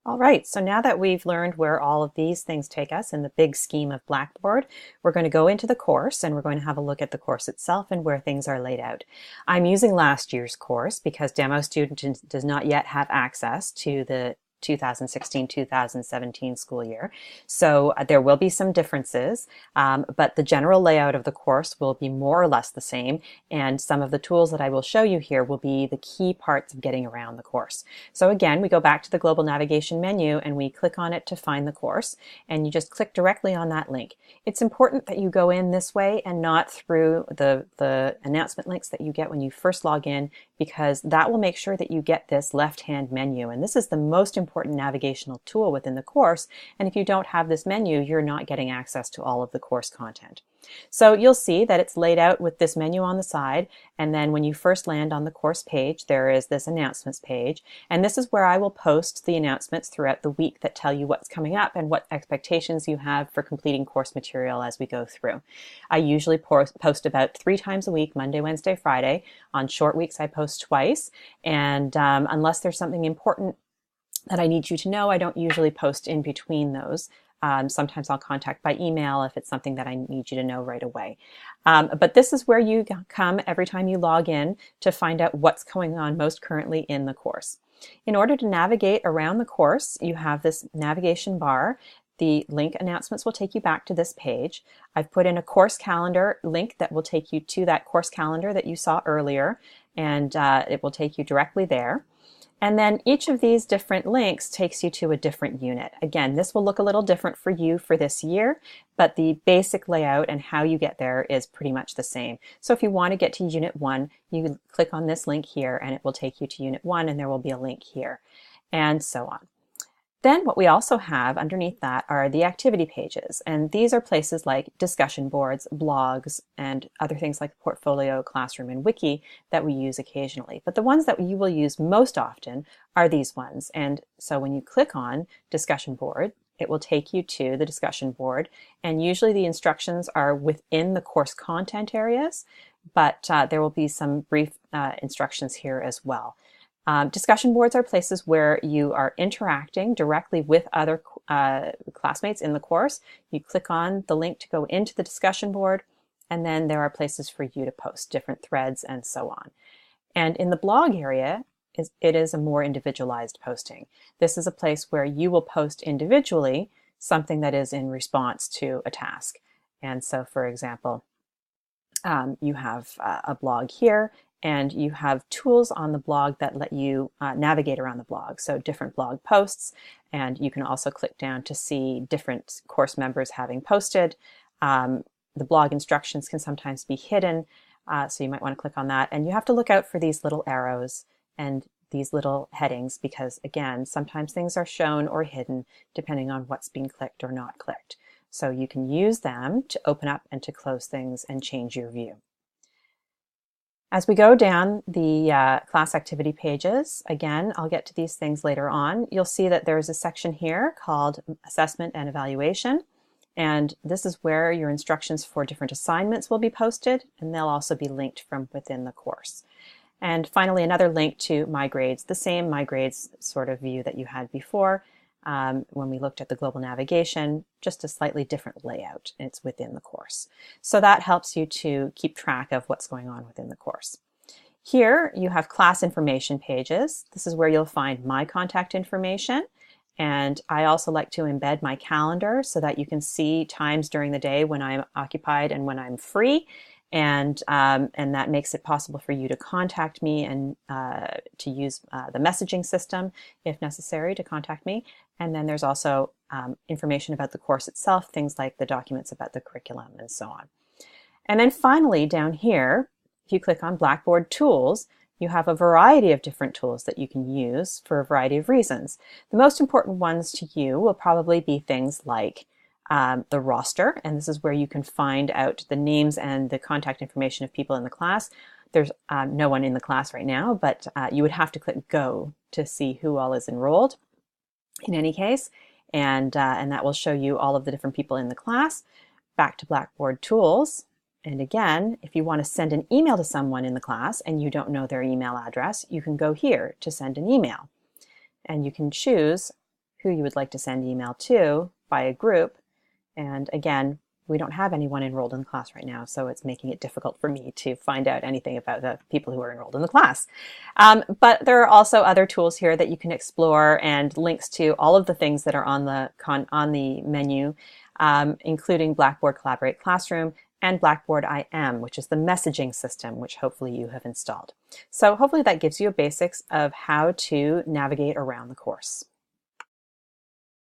All right, so now that we've learned where all of these things take us in the big scheme of Blackboard, we're going to go into the course and we're going to have a look at the course itself and where things are laid out. I'm using last year's course because Demo Student does not yet have access to the 2016-2017 school year. So there will be some differences, but the general layout of the course will be more or less the same, and some of the tools that I will show you here will be the key parts of getting around the course. So again, we go back to the global navigation menu and we click on it to find the course, and you just click directly on that link. It's important that you go in this way and not through the announcement links that you get when you first log in, because that will make sure that you get this left-hand menu, and this is the most important navigational tool within the course, and if you don't have this menu, you're not getting access to all of the course content. So you'll see that it's laid out with this menu on the side, and then when you first land on the course page, there is this announcements page, and this is where I will post the announcements throughout the week that tell you what's coming up and what expectations you have for completing course material as we go through. I usually post about 3 times a week, Monday, Wednesday, Friday. On short weeks I post twice, and unless there's something important that I need you to know, I don't usually post in between those. Sometimes I'll contact by email if it's something that I need you to know right away. But this is where you come every time you log in to find out what's going on most currently in the course. In order to navigate around the course, you have this navigation bar. The link announcements will take you back to this page. I've put in a course calendar link that will take you to that course calendar that you saw earlier, and it will take you directly there. And then each of these different links takes you to a different unit. Again, this will look a little different for you for this year, but the basic layout and how you get there is pretty much the same. So if you want to get to Unit 1, you click on this link here and it will take you to Unit 1, and there will be a link here, and so on. Then what we also have underneath that are the activity pages, and these are places like discussion boards, blogs, and other things like Portfolio, Classroom, and Wiki that we use occasionally. But the ones that you will use most often are these ones. And so when you click on discussion board, it will take you to the discussion board, and usually the instructions are within the course content areas, but there will be some brief instructions here as well. Discussion boards are places where you are interacting directly with other classmates in the course. You click on the link to go into the discussion board, and then there are places for you to post different threads and so on. And in the blog area, it is a more individualized posting. This is a place where you will post individually something that is in response to a task. And so, for example, you have a blog here, and you have tools on the blog that let you navigate around the blog. So different blog posts, and you can also click down to see different course members having posted. The blog instructions can sometimes be hidden, so you might want to click on that. And you have to look out for these little arrows and these little headings, because again, sometimes things are shown or hidden depending on what's being clicked or not clicked. So you can use them to open up and to close things and change your view. As we go down the class activity pages, again, I'll get to these things later on, you'll see that there's a section here called Assessment and Evaluation, and this is where your instructions for different assignments will be posted, and they'll also be linked from within the course. And finally, another link to My Grades, the same My Grades sort of view that you had before when we looked at the global navigation, just a slightly different layout. It's within the course. So that helps you to keep track of what's going on within the course. Here you have class information pages. This is where you'll find my contact information. And I also like to embed my calendar so that you can see times during the day when I'm occupied and when I'm free. And that makes it possible for you to contact me and to use the messaging system if necessary to contact me. And then there's also information about the course itself, things like the documents about the curriculum and so on. And then finally down here, if you click on Blackboard Tools, you have a variety of different tools that you can use for a variety of reasons. The most important ones to you will probably be things like the roster, and this is where you can find out the names and the contact information of people in the class. There's no one in the class right now, but you would have to click Go to see who all is enrolled in any case, and that will show you all of the different people in the class. Back to Blackboard Tools, and again, if you want to send an email to someone in the class and you don't know their email address, you can go here to send an email, and you can choose who you would like to send email to by a group. And again, we don't have anyone enrolled in the class right now, so it's making it difficult for me to find out anything about the people who are enrolled in the class. But there are also other tools here that you can explore, and links to all of the things that are on the menu, including Blackboard Collaborate Classroom and Blackboard IM, which is the messaging system, which hopefully you have installed. So hopefully that gives you a basics of how to navigate around the course.